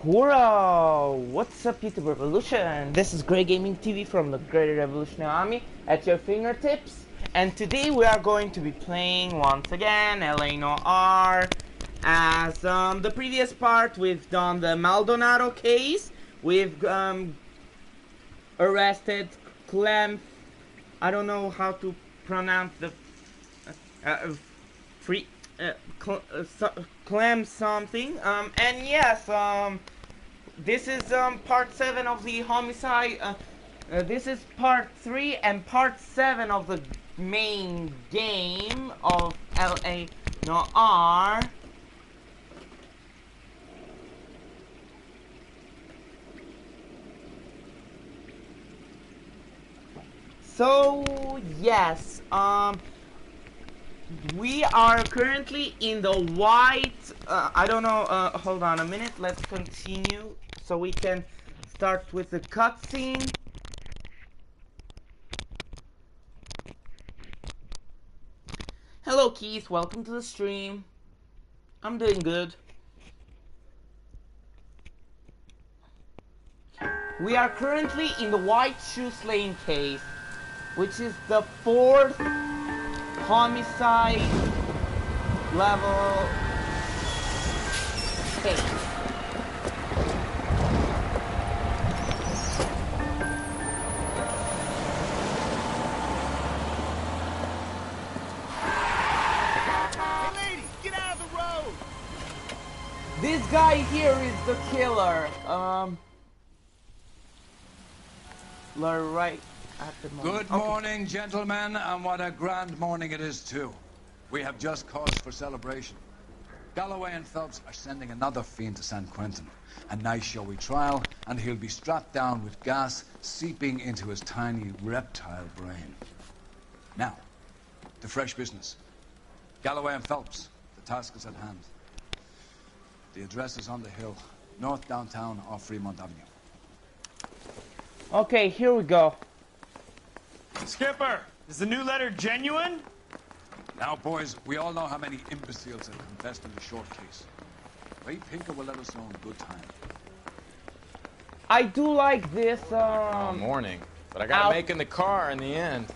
Whoa! What's up, YouTube Revolution? This is GrediGamingTV from the Gredi Revolutionary Army at your fingertips. And today we are going to be playing once again LA Noire. As the previous part, we've done the Maldonado case. We've arrested Clem. I don't know how to pronounce the Clem something. And yes, this is part 7 of the homicide. This is part 3 and part 7 of the main game of LA Noire. So yes, we are currently in the white, I don't know, hold on a minute, let's continue so we can start with the cutscene. Hello Keith, welcome to the stream. I'm doing good. We are currently in the white shoe slaying case, which is the 4th homicide level case. Hey lady, get out of the road! This guy here is the killer. Right at the moment. Good morning, gentlemen, and what a grand morning it is too. We have just cause for celebration. Galloway and Phelps are sending another fiend to San Quentin. A nice showy trial, and he'll be strapped down with gas seeping into his tiny reptile brain. Now, to fresh business. Galloway and Phelps, the task is at hand. The address is on the hill, north downtown off Fremont Avenue. Okay, here we go. Skipper, is the new letter genuine? Now, boys, we all know how many imbeciles have confessed in the short case. Ray Pinker will let us know in good time. I do like this, morning. But I got to make in the car in the end.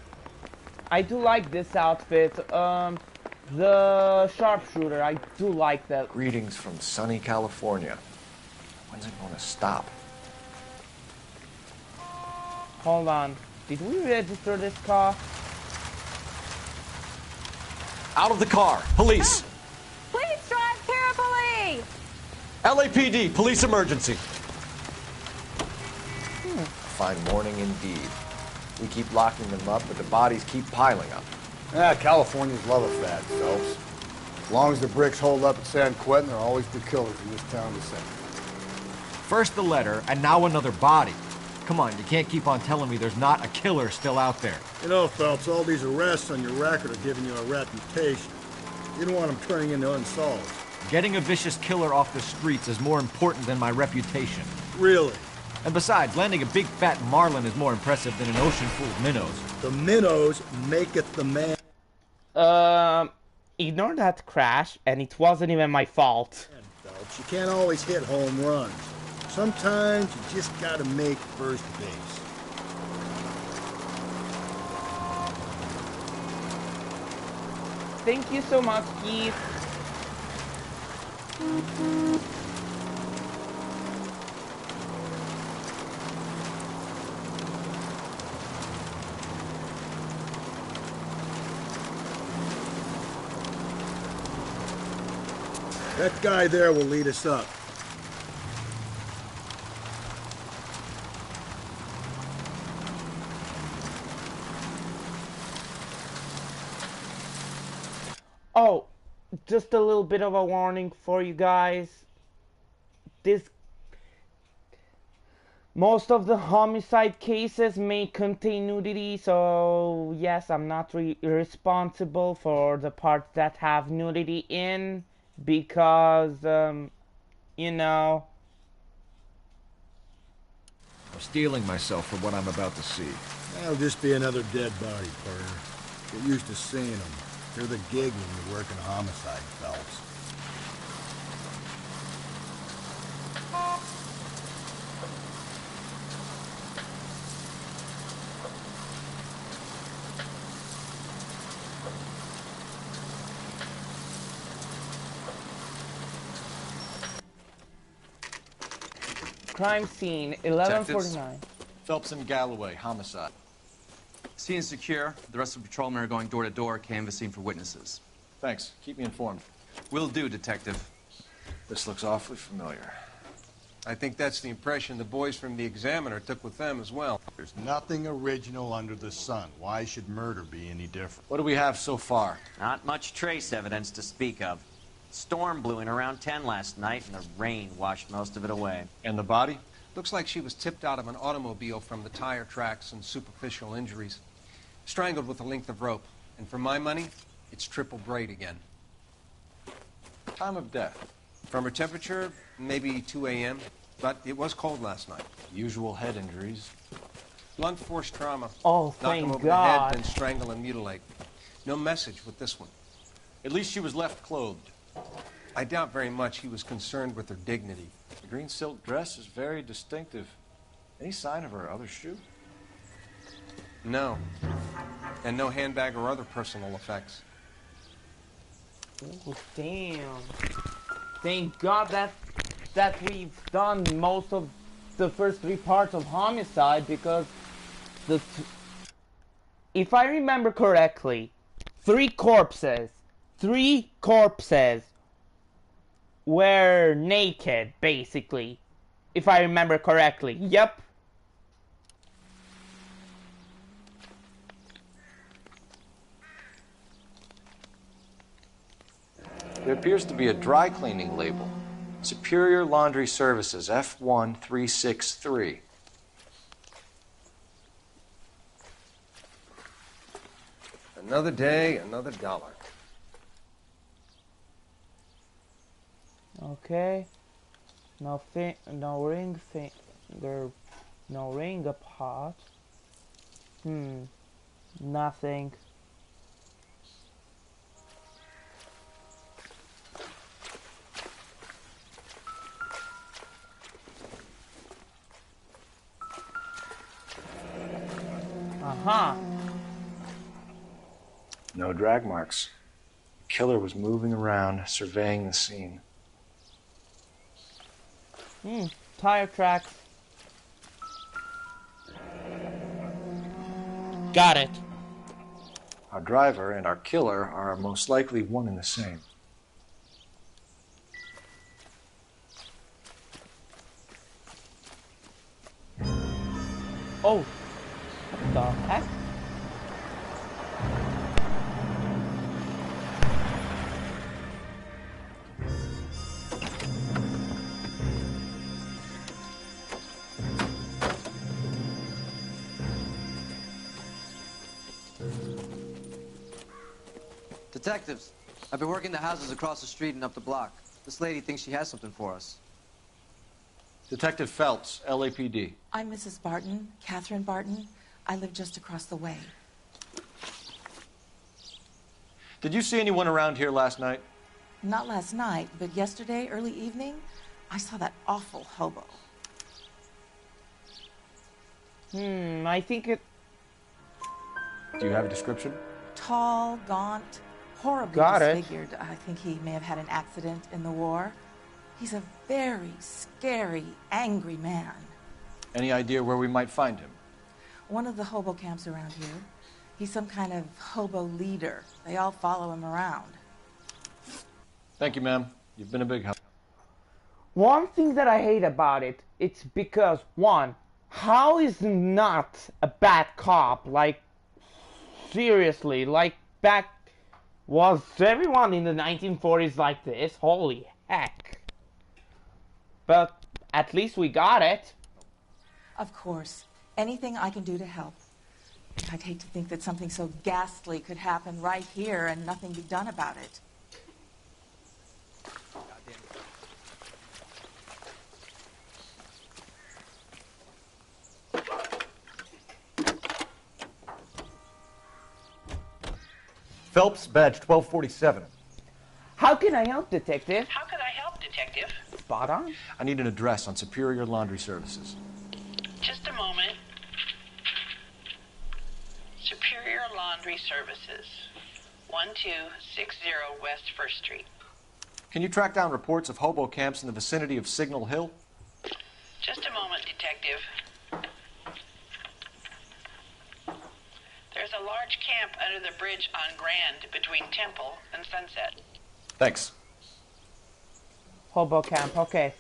I do like this outfit. The sharpshooter, I do like that. Greetings from sunny California. When's it going to stop? Hold on. Did we register this car? Out of the car! Police! Please drive carefully! LAPD! Police emergency! Fine morning indeed. We keep locking them up, but the bodies keep piling up. Yeah, Californians love a fad, Phelps. As long as the bricks hold up at San Quentin, there are always the killers in this town to send. First the letter, and now another body. Come on, you can't keep on telling me there's not a killer still out there. You know, Phelps, all these arrests on your record are giving you a reputation. You don't want them turning into unsolved. Getting a vicious killer off the streets is more important than my reputation. Really? And besides, landing a big fat marlin is more impressive than an ocean full of minnows. The minnows maketh the man. Ignore that crash, and it wasn't even my fault. Phelps, you can't always hit home runs. Sometimes you just gotta make first base. Thank you so much, Keith. That guy there will lead us up. Oh, just a little bit of a warning for you guys. Most of the homicide cases may contain nudity, so yes, I'm not responsible for the parts that have nudity in, because, you know. I'm steeling myself for what I'm about to see. That'll just be another dead body, partner. Get used to seeing them. They're the gig when you work in homicide, Phelps. Crime scene, 11:49. Phelps and Galloway, homicide. Scene secure. The rest of the patrolmen are going door to door, canvassing for witnesses. Thanks. Keep me informed. Will do, Detective. This looks awfully familiar. I think that's the impression the boys from the Examiner took with them as well. There's nothing original under the sun. Why should murder be any different? What do we have so far? Not much trace evidence to speak of. Storm blew in around 10 last night, and the rain washed most of it away. And the body? Looks like she was tipped out of an automobile from the tire tracks and superficial injuries. Strangled with a length of rope. And for my money, it's triple braid again. Time of death? From her temperature, maybe 2 a.m., but it was cold last night. Usual head injuries. Blunt force trauma. Oh, Knock thank him over God. the head, then strangle and mutilate. No message with this one. At least she was left clothed. I doubt very much he was concerned with her dignity. The green silk dress is very distinctive. Any sign of her other shoe? No. And no handbag or other personal effects. Oh, damn. Thank God that we've done most of the first 3 parts of Homicide, because if I remember correctly, 3 corpses were naked, basically. If I remember correctly. Yep. There appears to be a dry cleaning label. Superior Laundry Services, F1363. Another day, another dollar. Okay. No ring finger, no ring apart. Nothing. No drag marks. The killer was moving around, surveying the scene. Tire tracks. Got it. Our driver and our killer are most likely one and the same. Oh. What the heck? Detectives, I've been working the houses across the street and up the block. This lady thinks she has something for us. Detective Phelps, LAPD. I'm Mrs. Barton, Catherine Barton. I live just across the way. Did you see anyone around here last night? Not last night, but yesterday, early evening, I saw that awful hobo. I think it... Do you have a description? Tall, gaunt, horribly Got it. disfigured. I think he may have had an accident in the war. He's a very scary, angry man. Any idea where we might find him? One of the hobo camps around here. He's some kind of hobo leader. They all follow him around. Thank you, ma'am. You've been a big help. One thing that I hate about it, it's because, one, how is not a bad cop? Like, seriously, like, back... Was everyone in the 1940s like this? Holy heck. But at least we got it. Of course. Anything I can do to help. I'd hate to think that something so ghastly could happen right here and nothing be done about it. Phelps, badge 1247. How can I help, Detective? How can I help, Detective? Spot on. I need an address on Superior Laundry Services. Just a moment. Superior Laundry Services, 1260 West 1st Street. Can you track down reports of hobo camps in the vicinity of Signal Hill? Just a moment. Detective. There's a large camp under the bridge on Grand between Temple and Sunset. Thanks. Hobo camp, okay.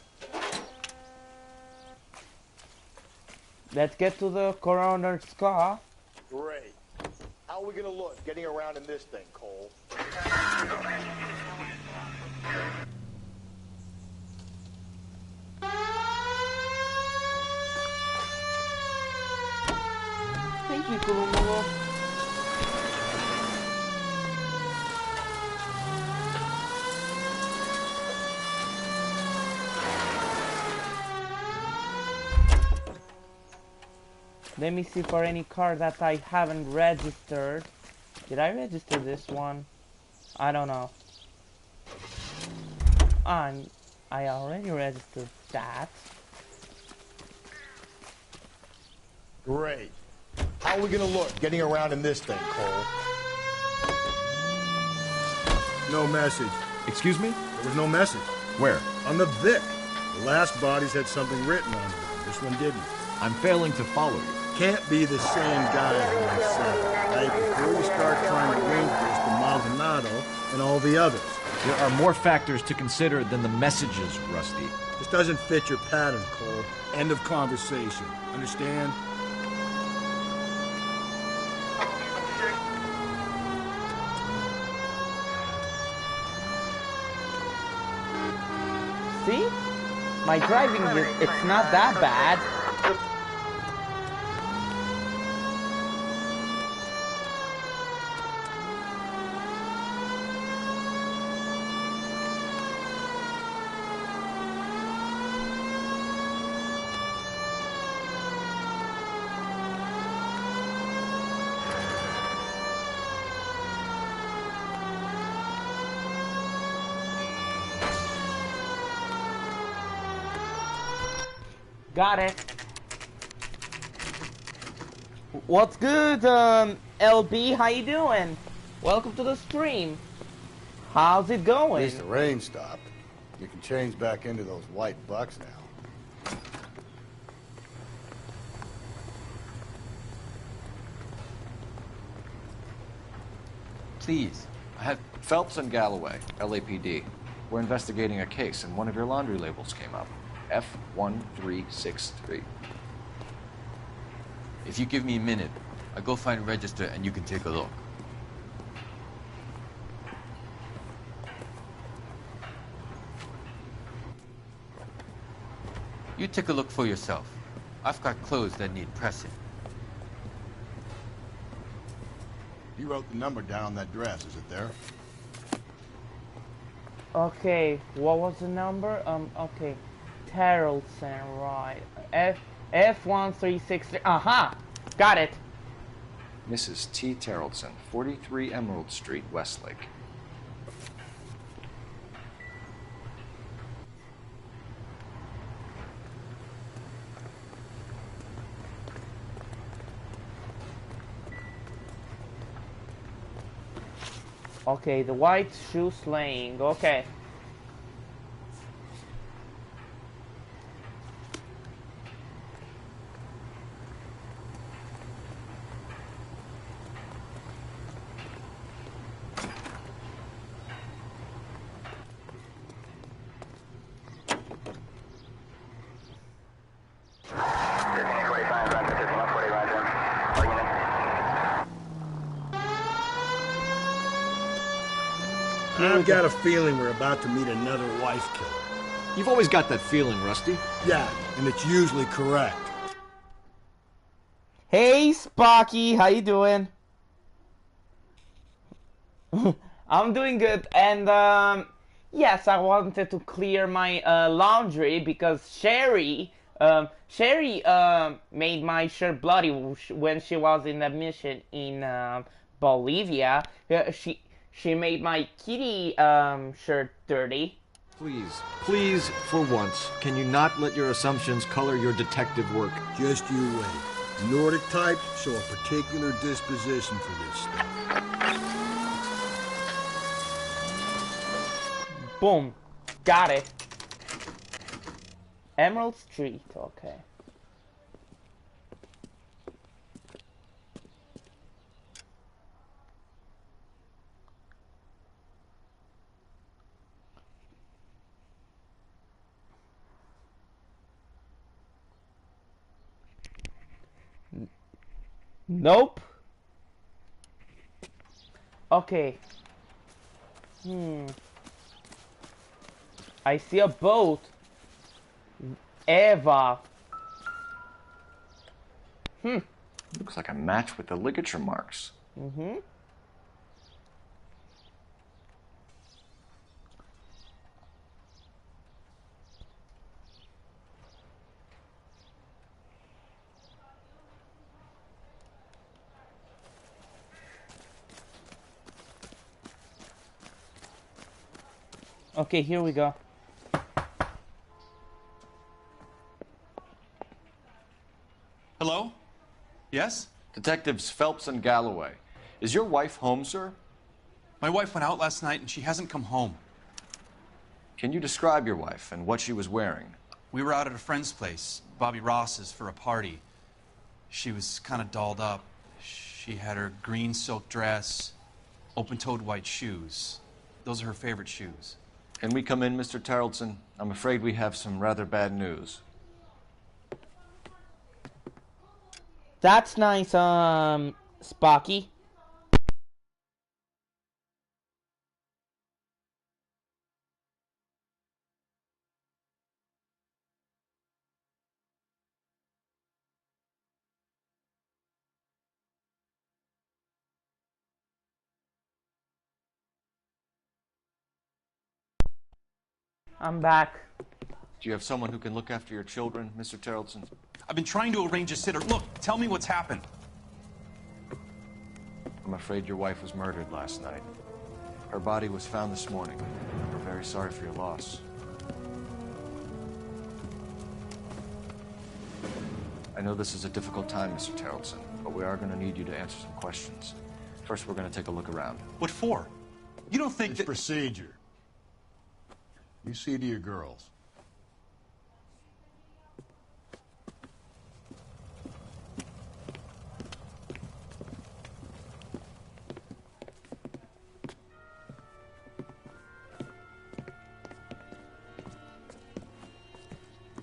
Let's get to the coroner's car. Great. How are we gonna look getting around in this thing, Cole? Thank you, Kulumulo. Let me see for any car that I haven't registered. Did I register this one? I don't know. I already registered that. Great. How are we gonna look getting around in this thing, Cole? No message. Excuse me? There was no message. Where? On the Vic. The last bodies had something written on them. This one didn't. I'm failing to follow you. Can't be the same guy who I said. Hey, before you start trying to link this to Maldonado and all the others. There are more factors to consider than the messages, Rusty. This doesn't fit your pattern, Cole. End of conversation. Understand? See? My driving, it's not that bad. Got it. What's good, LB? How you doing? Welcome to the stream. How's it At going? least the rain stopped. You can change back into those white bucks now. Please. I have Phelps and Galloway, LAPD. We're investigating a case, and one of your laundry labels came up. F1363. If you give me a minute, I'll go find a register and you can take a look. You take a look for yourself. I've got clothes that need pressing. You wrote the number down on that dress. Is it there? Okay, what was the number? Okay. Terrelson, right. F1363. Aha! Got it. Mrs. T. Terrelson, 43 Emerald Street, Westlake. Okay, the white shoe slaying. Okay. I've got a feeling we're about to meet another wife killer. You've always got that feeling, Rusty. Yeah, and it's usually correct. Hey, Sparky, how you doing? I'm doing good, and yes, I wanted to clear my laundry because Sherry made my shirt bloody when she was in the mission in Bolivia. She made my kitty shirt dirty. Please, for once, can you not let your assumptions color your detective work? Just you wait. Nordic types show a particular disposition for this stuff. Boom. Got it. Emerald Street, okay. Nope. Okay. I see a boat. Eva. Looks like a match with the ligature marks. Okay, here we go. Hello? Yes? Detectives Phelps and Galloway. Is your wife home, sir? My wife went out last night and she hasn't come home. Can you describe your wife and what she was wearing? We were out at a friend's place, Bobby Ross's, for a party. She was kind of dolled up. She had her green silk dress, open-toed white shoes. Those are her favorite shoes. Can we come in, Mr. Tarleton? I'm afraid we have some rather bad news. That's nice, Spocky. I'm back. Do you have someone who can look after your children, Mr. Tarleton? I've been trying to arrange a sitter. Look, tell me what's happened. I'm afraid your wife was murdered last night. Her body was found this morning. We're very sorry for your loss. I know this is a difficult time, Mr. Tarleton, but we are going to need you to answer some questions. First, we're going to take a look around. What for? You don't think It's procedure. You see to your girls.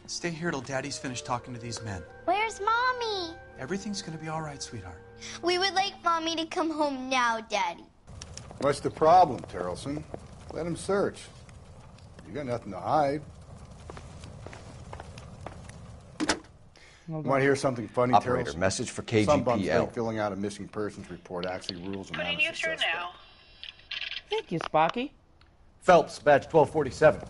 Stay here till Daddy's finished talking to these men. Where's Mommy? Everything's gonna be all right, sweetheart. We would like Mommy to come home now, Daddy. What's the problem, Tarleton? Let him search. You got nothing to hide. Want to hear something funny, Operator, Tarleton? message for Some bums KGPL. think filling out a missing persons report actually rules them out Putting you as a through suspect. now. Thank you, Spocky. Phelps, badge 1247.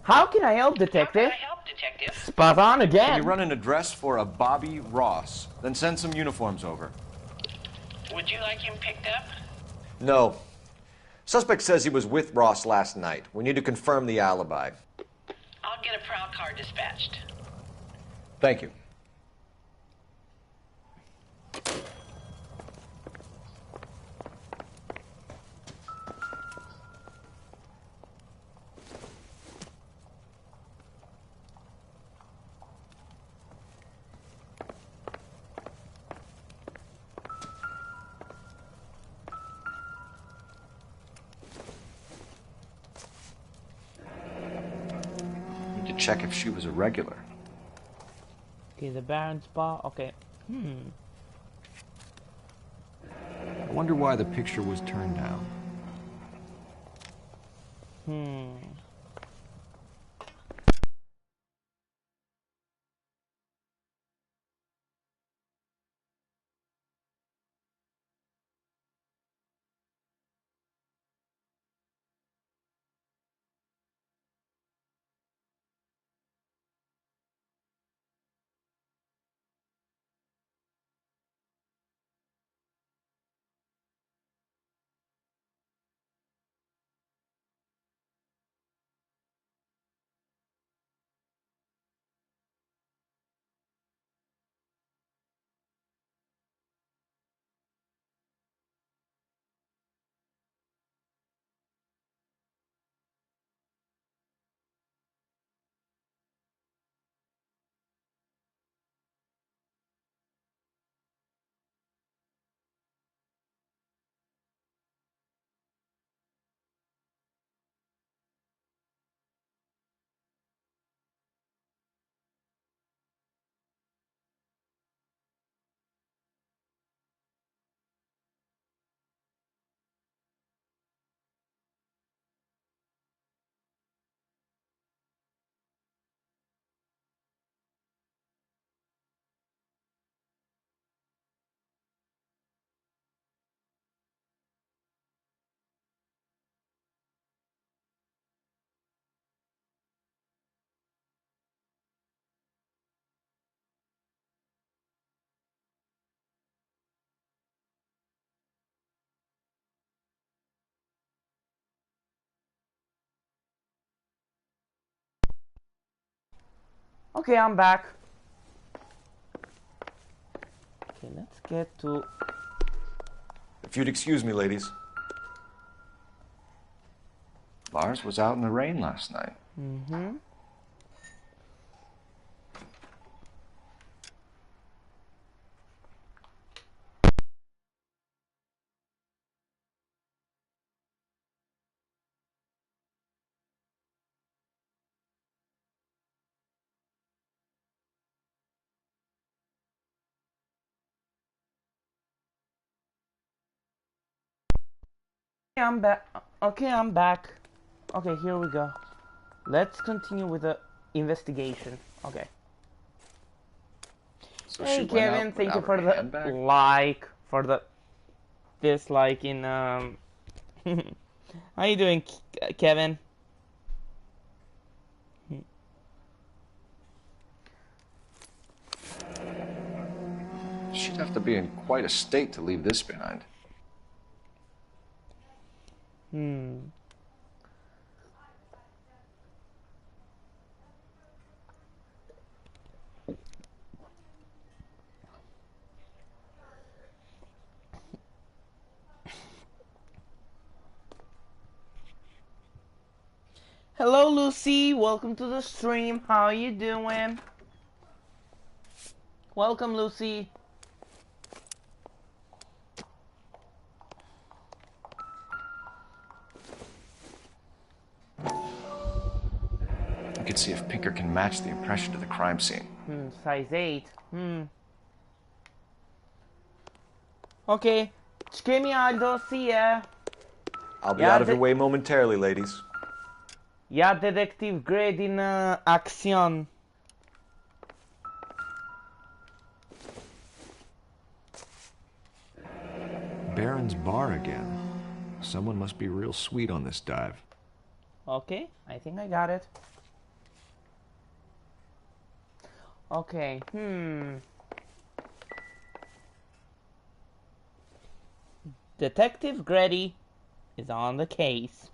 How can I help, Detective? Help, Detective. Spot on Can again. you run an address for a Bobby Ross? Then send some uniforms over. Would you like him picked up? No. Suspect says he was with Ross last night. We need to confirm the alibi. I'll get a prowl car dispatched. Thank you. Need to check if she was a regular. Okay, the Baron Spa. Okay. I wonder why the picture was turned down. Okay, I'm back. Okay, let's get to... If you'd excuse me, ladies. Lars was out in the rain last night. Mm-hmm. I'm back. Okay, I'm back. Okay, here we go. Let's continue with the investigation. Okay. So hey she went Kevin, out thank you without for her the handbag? like, for the dislike in How you doing, Kevin? She'd have to be in quite a state to leave this behind. Hello Lucy, welcome to the stream. How you doing? Welcome Lucy. I could see if Pinker can match the impression to the crime scene. Size 8. Okay. Czekaj mi dossier. I'll be out of your way momentarily, ladies. Ja, detektyw Gredi na akcjon. Baron's bar again. Someone must be real sweet on this dive. Okay, I think I got it. Okay, Detective Gredi is on the case.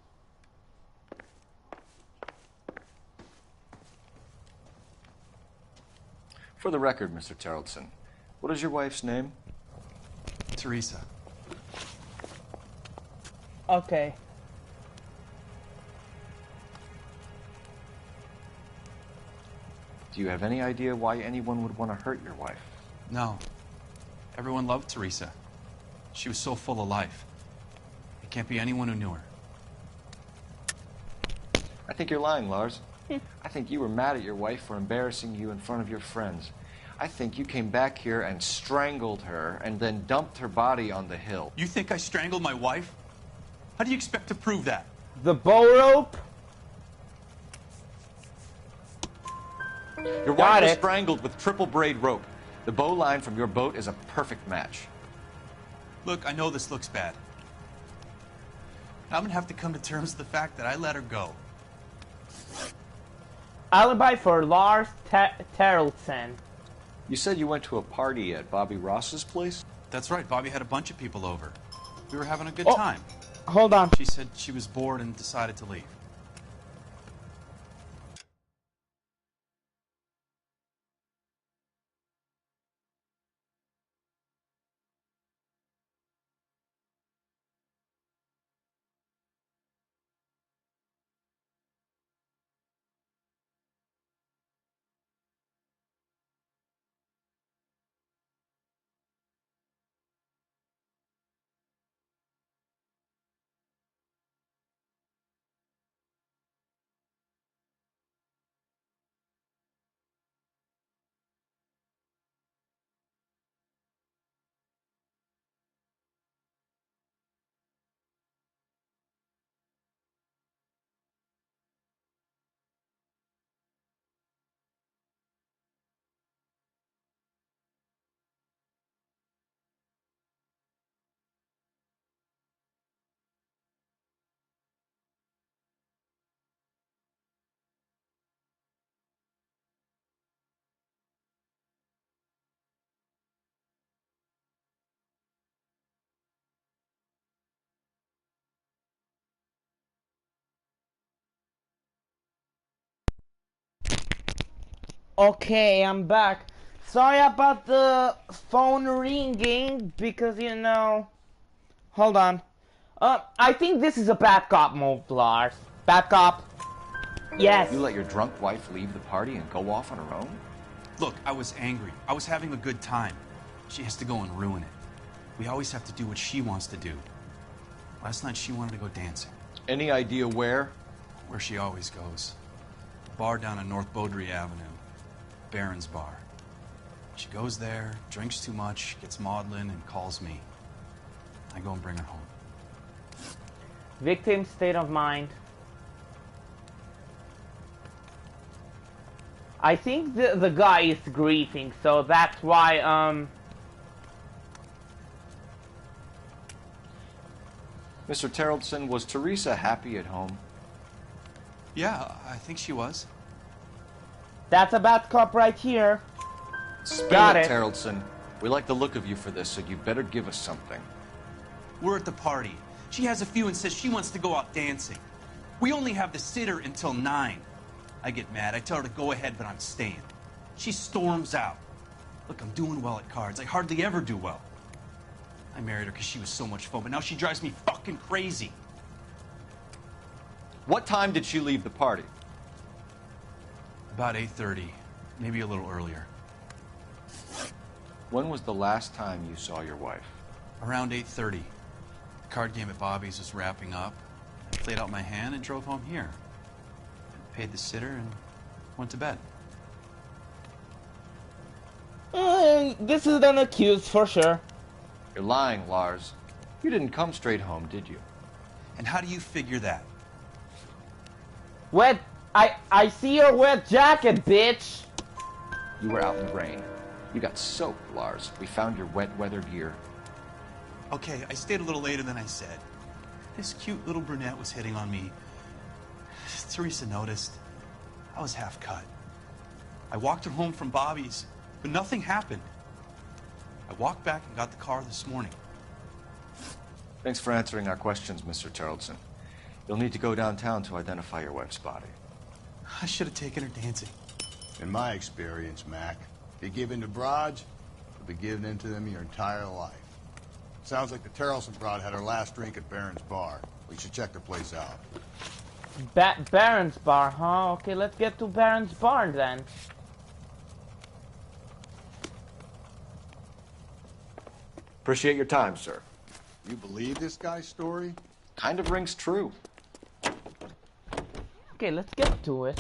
For the record, Mr. Terrelson, what is your wife's name? Teresa. Okay. Do you have any idea why anyone would want to hurt your wife? No. Everyone loved Teresa. She was so full of life. It can't be anyone who knew her. I think you're lying, Lars. I think you were mad at your wife for embarrassing you in front of your friends. I think you came back here and strangled her and then dumped her body on the hill. You think I strangled my wife? How do you expect to prove that? The bow rope? Your wife was strangled with triple braid rope. The bow line from your boat is a perfect match. Look, I know this looks bad. I'm gonna have to come to terms with the fact that I let her go. Alibi for Lars Terrelson. You said you went to a party at Bobby Ross's place? That's right, Bobby had a bunch of people over. We were having a good time. Hold on. She said she was bored and decided to leave. Okay, I'm back. Sorry about the phone ringing because, you know... Hold on. I think this is a bad cop move, Lars. Bad cop. Yes. You let your drunk wife leave the party and go off on her own? Look, I was angry. I was having a good time. She has to go and ruin it. We always have to do what she wants to do. Last night she wanted to go dancing. Any idea where? Where she always goes. A bar down on North Beaudry Avenue. Baron's Bar. She goes there, drinks too much, gets maudlin, and calls me. I go and bring her home. Victim state of mind. I think the guy is grieving, so that's why, Mr. Terrellson, was Teresa happy at home? Yeah, I think she was. That's a bad cop right here. Got it, Terrellson. We like the look of you for this, so you better give us something. We're at the party. She has a few and says she wants to go out dancing. We only have the sitter until 9. I get mad. I tell her to go ahead, but I'm staying. She storms out. Look, I'm doing well at cards. I hardly ever do well. I married her because she was so much fun, but now she drives me fucking crazy. What time did she leave the party? About 8:30, maybe a little earlier. When was the last time you saw your wife? Around 8:30. The card game at Bobby's was wrapping up. I played out my hand and drove home here. I paid the sitter and went to bed. This is an accused for sure. You're lying, Lars. You didn't come straight home, did you? And how do you figure that? Wet. I see your wet jacket, bitch. You were out in the rain. You got soaked, Lars. We found your wet weather gear. Okay, I stayed a little later than I said. This cute little brunette was hitting on me. Teresa noticed. I was half cut. I walked her home from Bobby's, but nothing happened. I walked back and got the car this morning. Thanks for answering our questions, Mr. Terrellson. You'll need to go downtown to identify your wife's body. I should have taken her dancing. In my experience, Mac, if you give in to broads, you'll be giving in to them your entire life. Sounds like the Terrellson broad had her last drink at Baron's Bar. We should check the place out. Baron's Bar, huh? Okay, let's get to Baron's Bar then. Appreciate your time, sir. You believe this guy's story? Kind of rings true. Okay, let's get to it.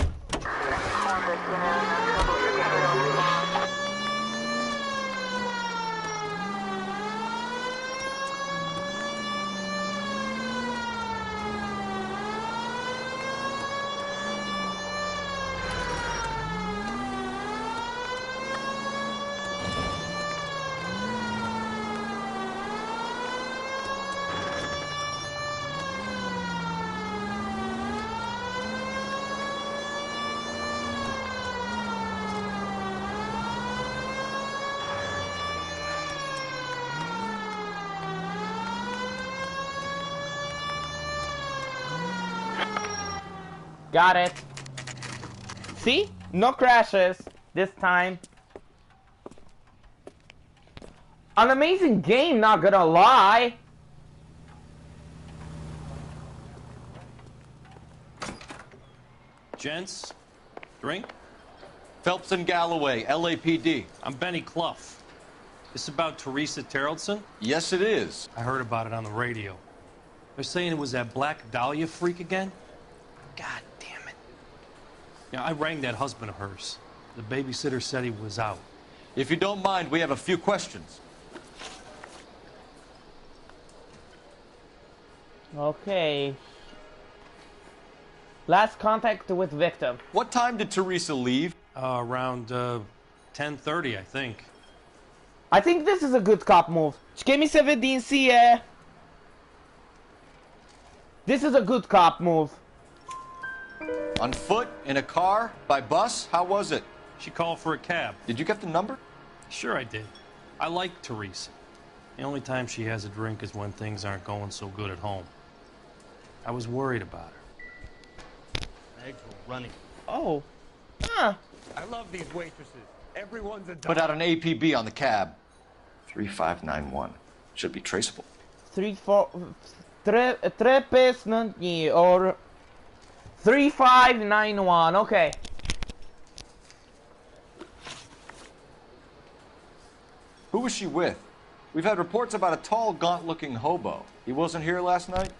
Got it. See? No crashes this time. An amazing game, not gonna lie. Gents, drink? Phelps and Galloway, LAPD. I'm Benny Clough. This about Teresa Terrellson? Yes, it is. I heard about it on the radio. They're saying it was that Black Dahlia freak again? God damn it. Yeah, I rang that husband of hers. The babysitter said he was out. If you don't mind, we have a few questions. Okay. Last contact with victim. What time did Teresa leave? Around 10:30, I think. I think this is a good cop move. This is a good cop move. On foot? In a car? By bus? How was it? She called for a cab. Did you get the number? Sure I did. I like Teresa. The only time she has a drink is when things aren't going so good at home. I was worried about her. Eggs were running. Oh. Huh. I love these waitresses. Everyone's a dog. Put out an APB on the cab. 3591. Should be traceable. 3 or 3591. Okay. Who was she with? We've had reports about a tall, gaunt-looking hobo. He wasn't here last night?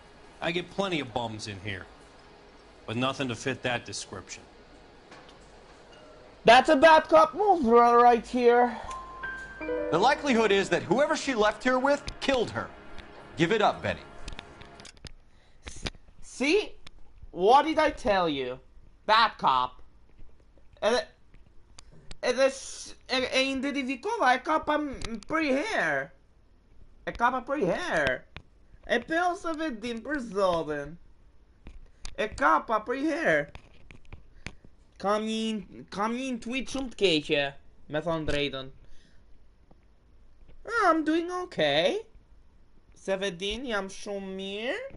I get plenty of bums in here, but nothing to fit that description. That's a bad cop move right here. The likelihood is that whoever she left here with killed her. Give it up, Betty. See? What did I tell you? Bad cop. Identificova, é capa pretty hair. É capa pretty hair. É pelo Savedin personen. É capa pretty hair. Kam një tweet shumë të keqe, me thonë drejtën. I'm doing okay. Savedin, jam shumë mirë.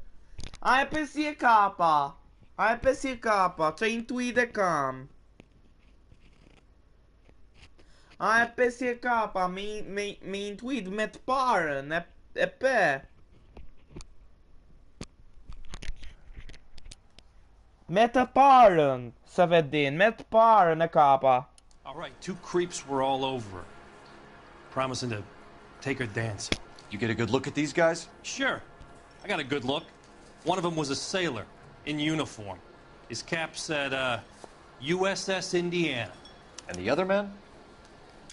A e pesi e kapa. Që intuit e kam. A e pesi e kapa, me intuit me të parën, e pe. Me të parën, Savedin, me të parën e kapa. All right, 2 creeps were all over her, promising to take her dancing. You get a good look at these guys? Sure. I got a good look. One of them was a sailor, in uniform. His cap said, USS Indiana. And the other man?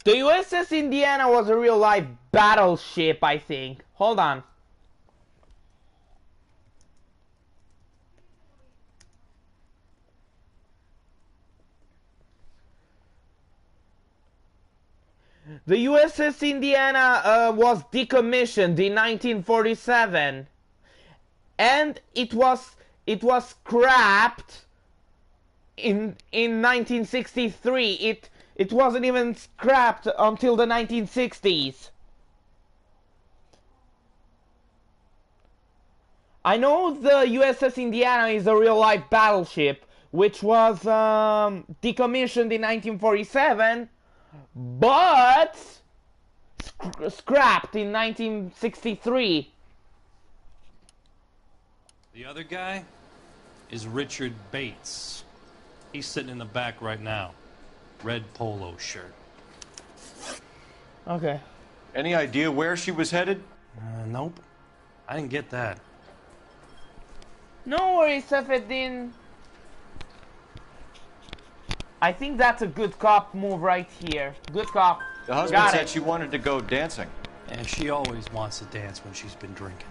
The USS Indiana was a real-life battleship, I think. Hold on. The USS Indiana was decommissioned in 1947, and it was scrapped in 1963. It wasn't even scrapped until the 1960s. I know the USS Indiana is a real-life battleship, which was decommissioned in 1947. But scrapped in 1963. The other guy is Richard Bates. He's sitting in the back right now. Red polo shirt. Okay. Any idea where she was headed? Nope. I didn't get that. No worries, Safeddin. I think that's a good cop move right here. Good cop. The husband said she wanted to go dancing. And she always wants to dance when she's been drinking.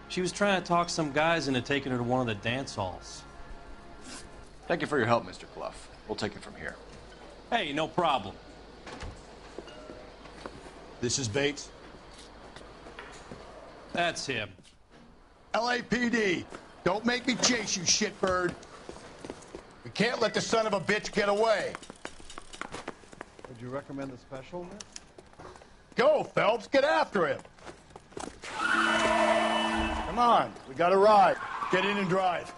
She was trying to talk some guys into taking her to one of the dance halls. Thank you for your help, Mr. Clough. We'll take it from here. Hey, no problem. This is Bates? That's him. LAPD, don't make me chase you, shitbird. We can't let the son of a bitch get away. Would you recommend a special, miss? Go, Phelps, get after him. Come on, we got a ride. Get in and drive.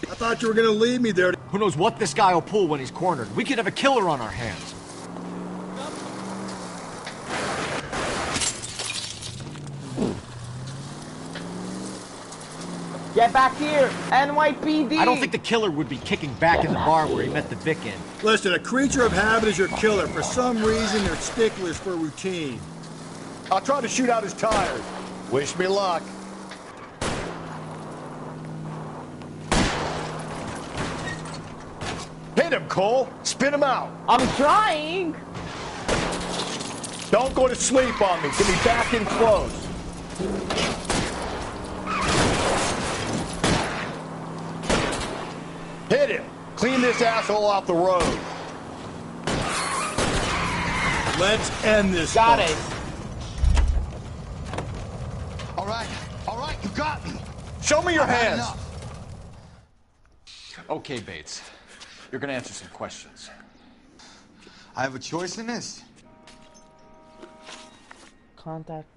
I thought you were gonna leave me there. Who knows what this guy will pull when he's cornered? We could have a killer on our hands. Get back here, NYPD! I don't think the killer would be kicking back in the bar where he met the Vic in. Listen, a creature of habit is your killer. For some reason, they're sticklers for routine. I'll try to shoot out his tires. Wish me luck. Hit him, Cole. Spin him out. I'm trying. Don't go to sleep on me. Get me back in close. Hit him. Clean this asshole off the road. Let's end this. Got it. All right, you got me. Show me your hands. Okay, Bates. You're gonna answer some questions. I have a choice in this. Contact.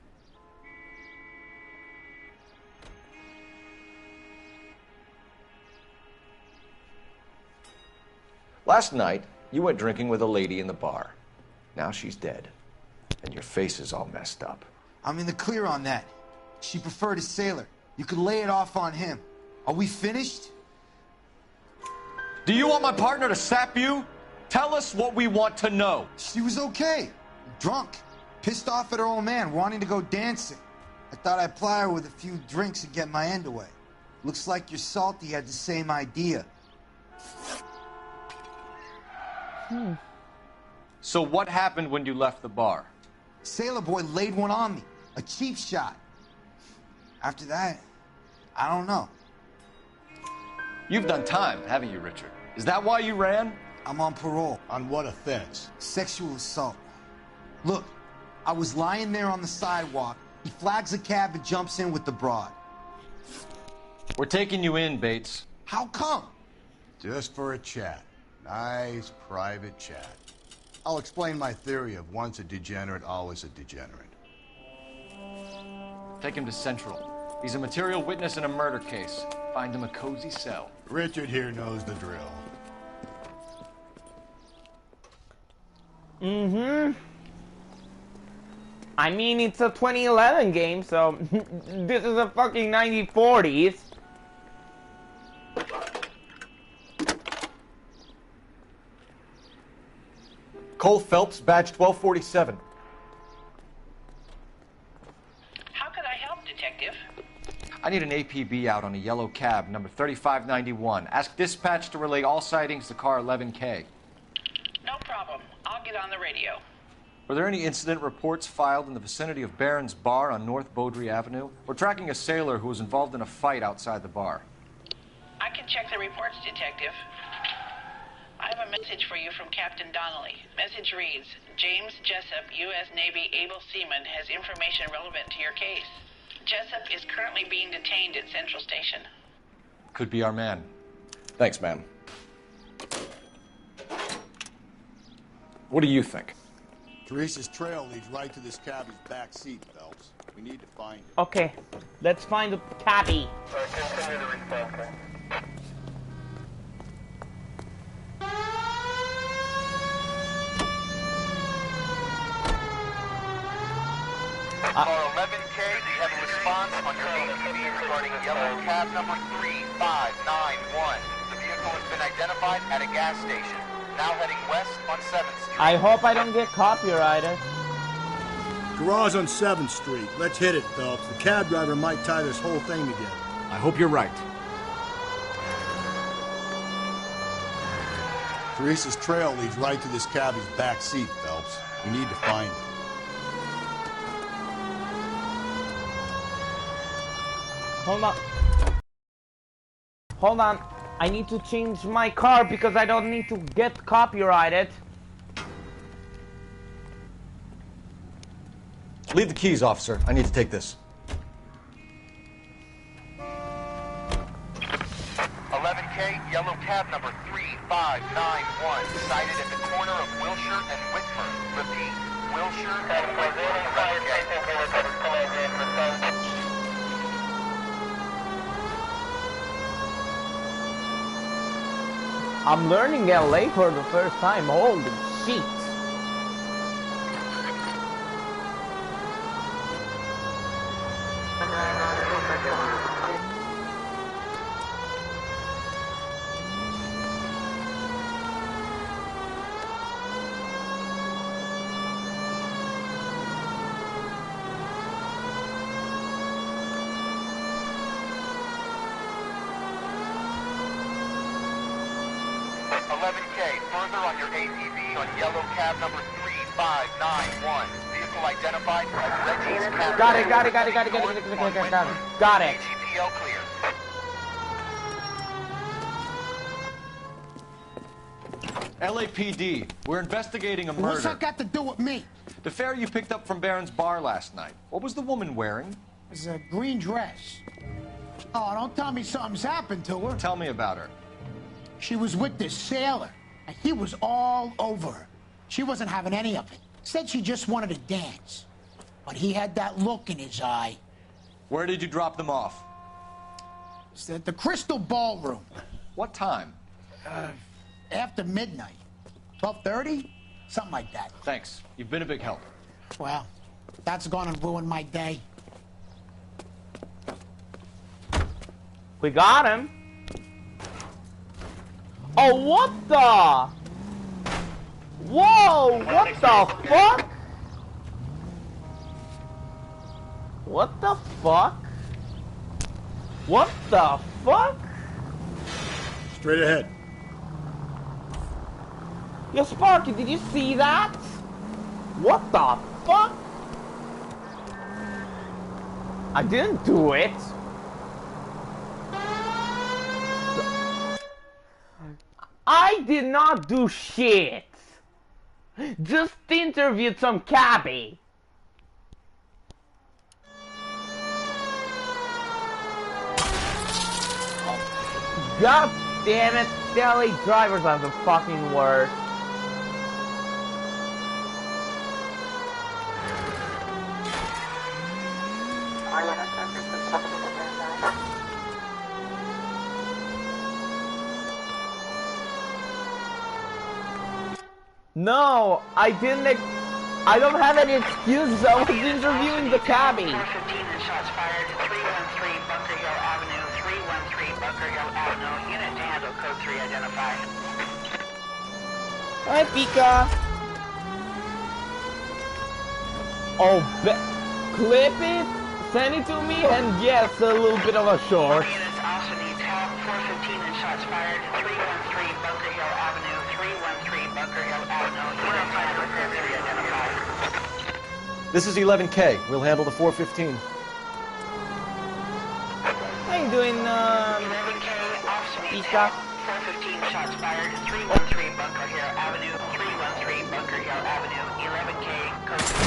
Last night, you went drinking with a lady in the bar. Now she's dead. And your face is all messed up. I'm in the clear on that. She preferred a sailor. You could lay it off on him. Are we finished? Do you want my partner to sap you? Tell us what we want to know. She was okay. Drunk. Pissed off at her old man, wanting to go dancing. I thought I'd ply her with a few drinks and get my end away. Looks like your salty had the same idea. So what happened when you left the bar? Sailor boy laid one on me. A cheap shot. After that, I don't know. You've done time, haven't you, Richard? Is that why you ran? I'm on parole. On what offense? Sexual assault. Look, I was lying there on the sidewalk. He flags a cab and jumps in with the broad. We're taking you in, Bates. How come? Just for a chat. Nice private chat. I'll explain my theory of once a degenerate, always a degenerate. Take him to Central. He's a material witness in a murder case. Find him a cozy cell. Richard here knows the drill. I mean, it's a 2011 game, so this is a fucking 1940s. Cole Phelps, badge 1247. How could I help, Detective? I need an APB out on a yellow cab, number 3591. Ask dispatch to relay all sightings to car 11K. No problem. I'll get on the radio. Were there any incident reports filed in the vicinity of Barron's Bar on North Beaudry Avenue? We're tracking a sailor who was involved in a fight outside the bar. I can check the reports, Detective. I have a message for you from Captain Donnelly. Message reads, James Jessup, U.S. Navy able seaman, has information relevant to your case. Jessup is currently being detained at Central Station. Could be our man. Thanks, man. What do you think? Teresa's trail leads right to this cabbie's back seat, Phelps. We need to find it. Okay, let's find the cabbie. Continue the response. Car 11K, do you have a response on your ATV regarding yellow cab number 3591? The vehicle has been identified at a gas station. Now heading west on 7th Street. I hope I don't get copyrighted. Garage on 7th Street. Let's hit it, Phelps. The cab driver might tie this whole thing together. I hope you're right. Teresa's trail leads right to this cabbie's back seat, Phelps. We need to find it. Hold on. Hold on. I need to change my car because I don't need to get copyrighted. Leave the keys, officer. I need to take this. 11K, yellow cab number 3591, sighted at the corner of Wilshire and Whitmer. Repeat, Wilshire and Whitmer. 11K. I'm learning LA for the first time. Holy shit. Further on your ATV on yellow cab number 3591. Vehicle identified as Reggie's cab. Got it. Got it. AGPL clear. LAPD, we're investigating a murder. What's that got to do with me? The fare you picked up from Barron's Bar last night. What was the woman wearing? It was a green dress. Oh, don't tell me something's happened to her. Tell me about her. She was with this sailor, and he was all over her. She wasn't having any of it. Said she just wanted to dance. But he had that look in his eye. Where did you drop them off? It's at the Crystal Ballroom. What time? after midnight. 12:30? Something like that. Thanks. You've been a big help. Well, that's gonna ruin my day. We got him. Oh, what the? Whoa, what the fuck? What the fuck? What the fuck? Straight ahead. Yo, Sparky, did you see that? What the fuck? I didn't do it. I did not do shit. Just interviewed some cabbie. God damn it, LA drivers are the fucking worst. No, I didn't. I don't have any excuses. I was interviewing the cabbie. 415 and shots fired. 313 Bunker Hill Avenue. 313 Bunker Hill Avenue. Unit to handle code 3 identified. Hi, Pika. Oh, clip it, send it to me, and yes, a little bit of a short. Units also needs help. 415 and shots fired. 313 Bunker Hill Avenue. 313 Bunker Hill Avenue. Unit to handle code 3 identified. This is 11K. We'll handle the 415. How you doing, 11K, officer needs help. 415 shots fired. 313 Bunker Hill Avenue. 313 Bunker Hill Avenue. 11K, code 3.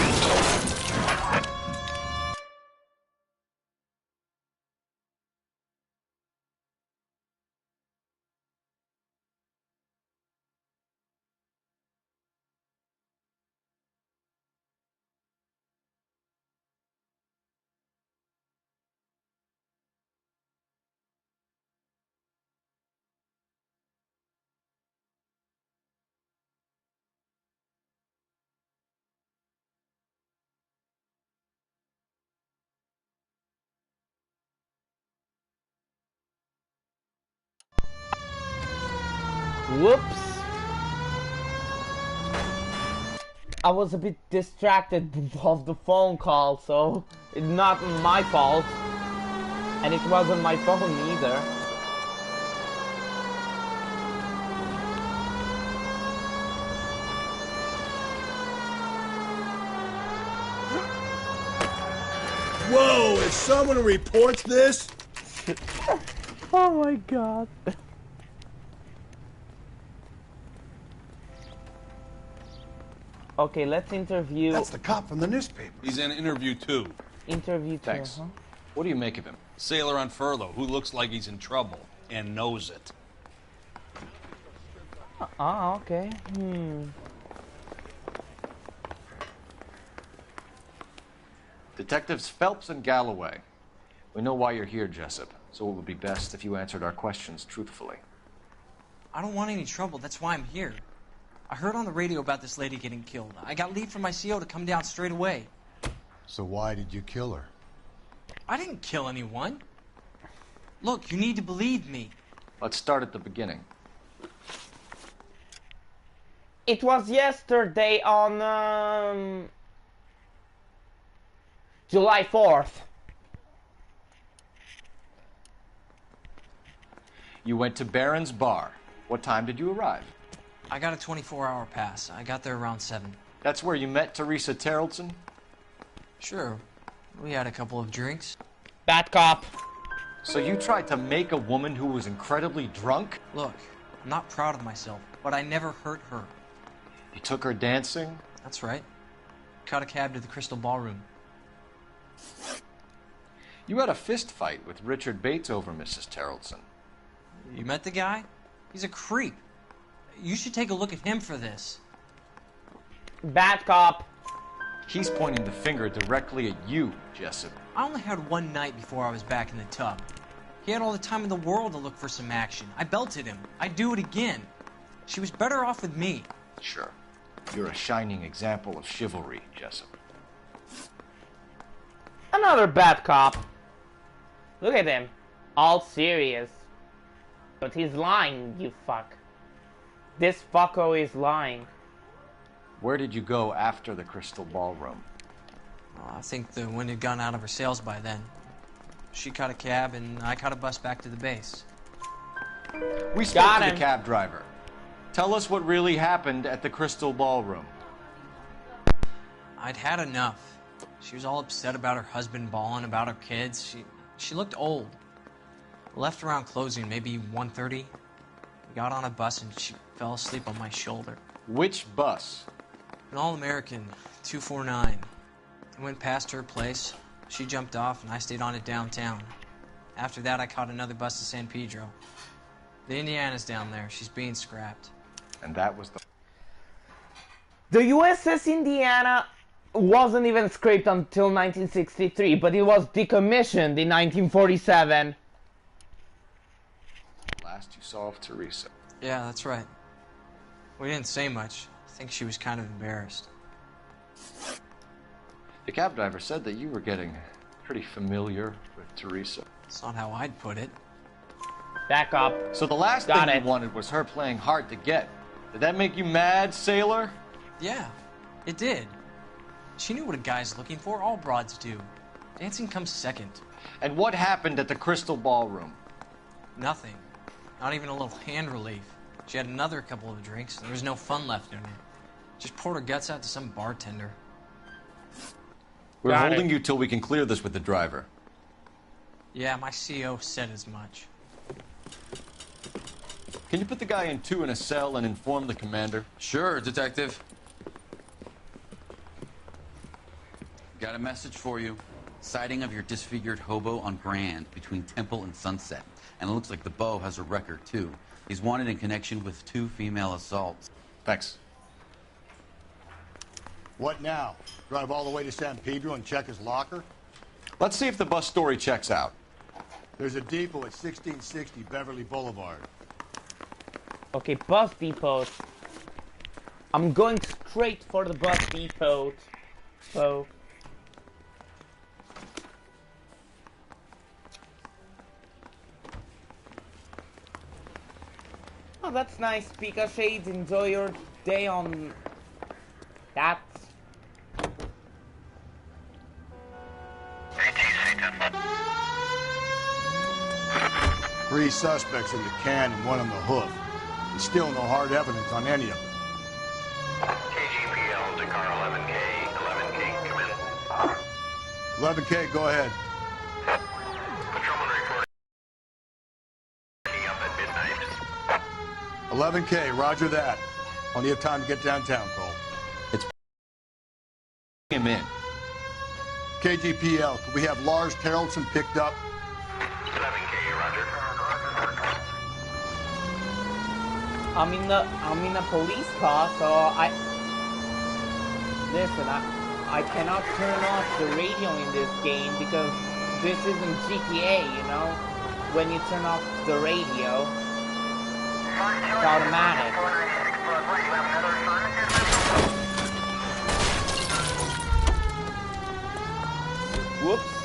Whoops. I was a bit distracted of the phone call, so it's not my fault. And it wasn't my phone either. Whoa, if someone reports this... Oh my god. Okay, let's interview... That's the cop from the newspaper. He's in interview 2. Interview 2, Thanks. huh? What do you make of him? Sailor on furlough who looks like he's in trouble and knows it. Ah, okay. Detectives Phelps and Galloway. We know why you're here, Jessup, so it would be best if you answered our questions truthfully. I don't want any trouble. That's why I'm here. I heard on the radio about this lady getting killed. I got leave from my CO to come down straight away. So why did you kill her? I didn't kill anyone. Look, you need to believe me. Let's start at the beginning. It was yesterday on July 4th. You went to Barron's Bar. What time did you arrive? I got a 24-hour pass. I got there around 7. That's where you met Teresa Terrellson? Sure. We had a couple of drinks. Bad cop. So you tried to make a woman who was incredibly drunk? Look, I'm not proud of myself, but I never hurt her. You took her dancing? That's right. Caught a cab to the Crystal Ballroom. You had a fist fight with Richard Bates over Mrs. Terrellson. You met the guy? He's a creep. You should take a look at him for this. Bad cop. He's pointing the finger directly at you, Jessup. I only had one night before I was back in the tub. He had all the time in the world to look for some action. I belted him. I'd do it again. She was better off with me. Sure. You're a shining example of chivalry, Jessup. Another bad cop. Look at him. All serious. But he's lying, you fuck. This fucko is lying. Where did you go after the Crystal Ballroom? I think the wind had gone out of her sails by then. She caught a cab and I caught a bus back to the base. We spoke to the cab driver. Tell us what really happened at the Crystal Ballroom. I'd had enough. She was all upset about her husband bawling about her kids. She looked old. Left around closing, maybe 1:30. We got on a bus and she fell asleep on my shoulder. Which bus? An All-American, 249. I went past her place. She jumped off and I stayed on it downtown. After that, I caught another bus to San Pedro. The Indiana's down there. She's being scrapped. And that was the... The USS Indiana wasn't even scraped until 1963, but it was decommissioned in 1947. Last you saw of Teresa. Yeah, that's right. We didn't say much. I think she was kind of embarrassed. The cab driver said that you were getting pretty familiar with Teresa. That's not how I'd put it. Back up. So the last thing you wanted was her playing hard to get. Did that make you mad, sailor? Yeah, it did. She knew what a guy's looking for. All broads do. Dancing comes second. And what happened at the Crystal Ballroom? Nothing. Not even a little hand relief. She had another couple of drinks. There was no fun left in her. Just poured her guts out to some bartender. We're holding you till we can clear this with the driver. Yeah, my CO said as much. Can you put the guy in 2 in a cell and inform the commander? Sure, Detective. Got a message for you. Sighting of your disfigured hobo on Grand between Temple and Sunset. And it looks like the Beau has a record, too. He's wanted in connection with 2 female assaults. Thanks. What now? Drive all the way to San Pedro and check his locker? Let's see if the bus story checks out. There's a depot at 1660 Beverly Boulevard. Okay, bus depot. I'm going straight for the bus depot. So. Oh, that's nice. Pika Shades, enjoy your day on that. 3 suspects in the can and 1 on the hoof. There's still no hard evidence on any of them. KGPL to car 11K. 11K, come in. 11K, go ahead. Patrolman reporting up at midnight. 11K, roger that. Only have time to get downtown, Cole. It's him in. KGPL, could we have Lars Terrelson picked up? 11K, roger. I'm in a police car, so listen, I cannot turn off the radio in this game because this isn't GTA, you know? When you turn off the radio, it's automatic. Whoops.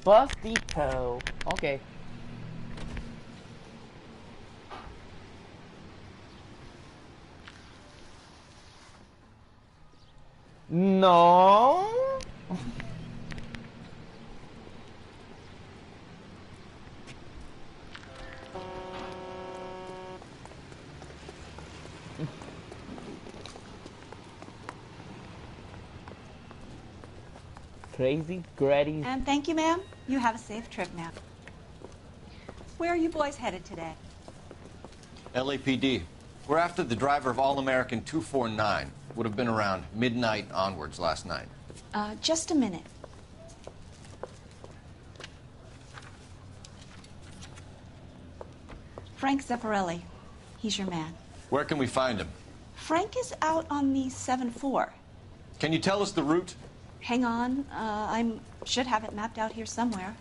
Bus depot. Okay. No. Crazy Gredi. And thank you, ma'am. You have a safe trip now. Where are you boys headed today? LAPD. We're after the driver of All-American 249. Would have been around midnight onwards last night. Just a minute. Frank Zeffirelli. He's your man. Where can we find him? Frank is out on the 7-4. Can you tell us the route? Hang on. I should have it mapped out here somewhere.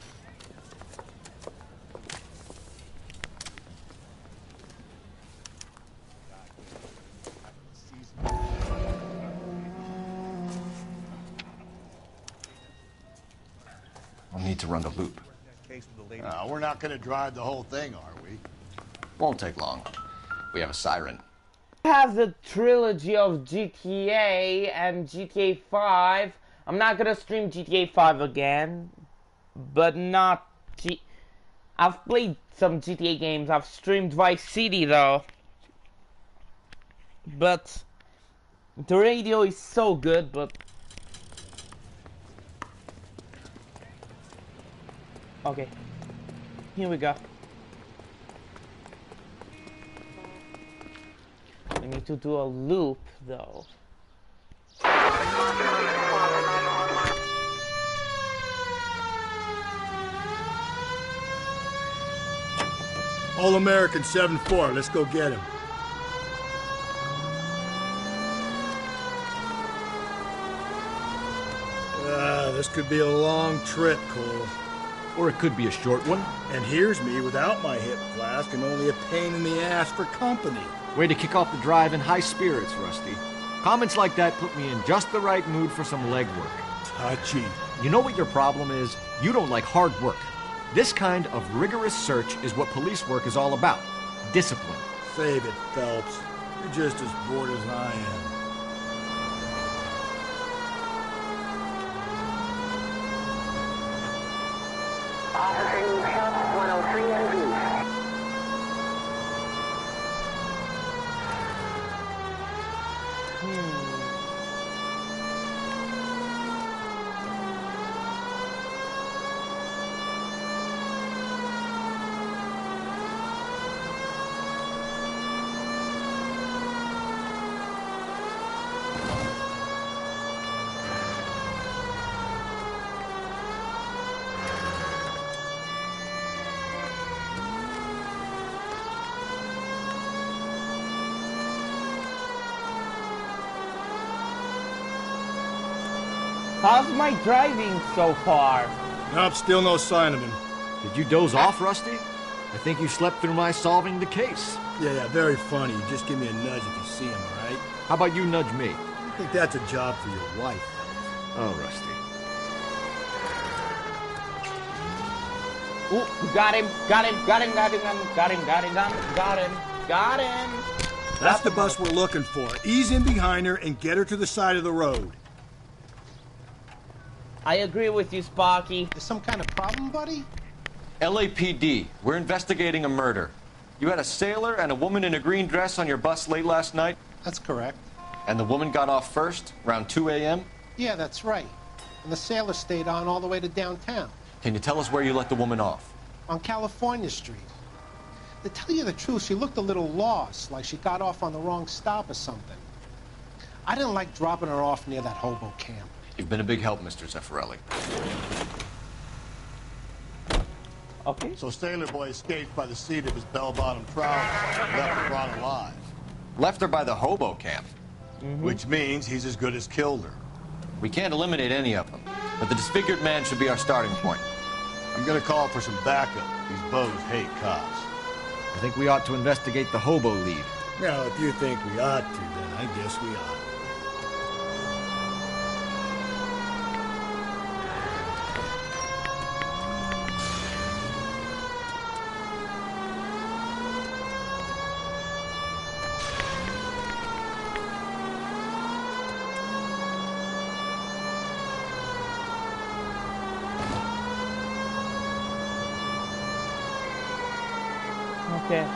I'll need to run the loop. We're not going to drive the whole thing, are we? Won't take long. We have a siren. Has the trilogy of GTA and GTA 5. I'm not gonna stream GTA 5 again, but not I've played some GTA games. I've streamed Vice City though, but the radio is so good. But okay, here we go. We need to do a loop though. All-American 7-4, let's go get him. This could be a long trip, Cole. Or it could be a short one. And here's me without my hip flask and only a pain in the ass for company. Way to kick off the drive in high spirits, Rusty. Comments like that put me in just the right mood for some legwork. Touchy. You know what your problem is? You don't like hard work. This kind of rigorous search is what police work is all about. Discipline. Save it, Phelps. You're just as bored as I am. Officer needs help, 103 MV. How's my driving so far? Nope, still no sign of him. Did you doze off, Rusty? I think you slept through my solving the case. Yeah, very funny. You just give me a nudge if you see him, all right? How about you nudge me? I think that's a job for your wife. Oh, Rusty. Ooh, got him. That's the bus we're looking for. Ease in behind her and get her to the side of the road. I agree with you, Sparky. There's some kind of problem, buddy? LAPD, we're investigating a murder. You had a sailor and a woman in a green dress on your bus late last night? That's correct. And the woman got off first, around 2 a.m.? Yeah, that's right. And the sailor stayed on all the way to downtown. Can you tell us where you let the woman off? On California Street. To tell you the truth, she looked a little lost, like she got off on the wrong stop or something. I didn't like dropping her off near that hobo camp. You've been a big help, Mr. Zeffirelli. Okay. So Sailor Boy escaped by the seat of his bell-bottom trousers and left her brought alive. Left her by the hobo camp. Which means he's as good as killed her. We can't eliminate any of them, but the disfigured man should be our starting point. I'm gonna call for some backup. These bows hate cops. I think we ought to investigate the hobo lead. Well, if you think we ought to, then I guess we ought. Okay.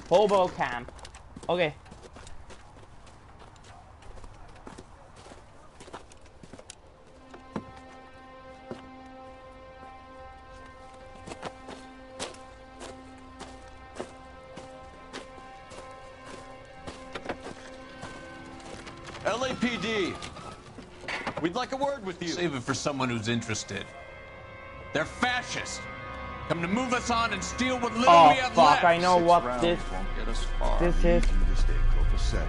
Hobo camp. Okay. LAPD. We'd like a word with you. Save it for someone who's interested. They're fascists. Come to move us on and steal what little we have left. I know what this is. You need to stay copacetic.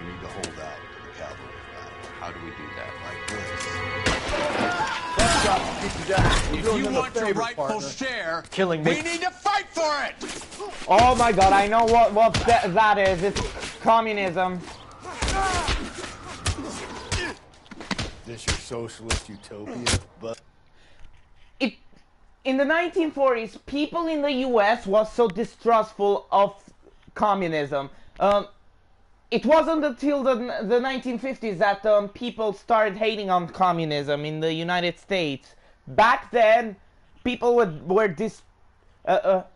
You need to hold out to the cavalry battle. How do we do that? Like this. If you want your rightful share, killing we need to fight for it. Oh my God! I know what that is. It's communism. This your socialist utopia, but. In the 1940s, people in the US was so distrustful of communism. It wasn't until the 1950s that people started hating on communism in the United States. Back then, people were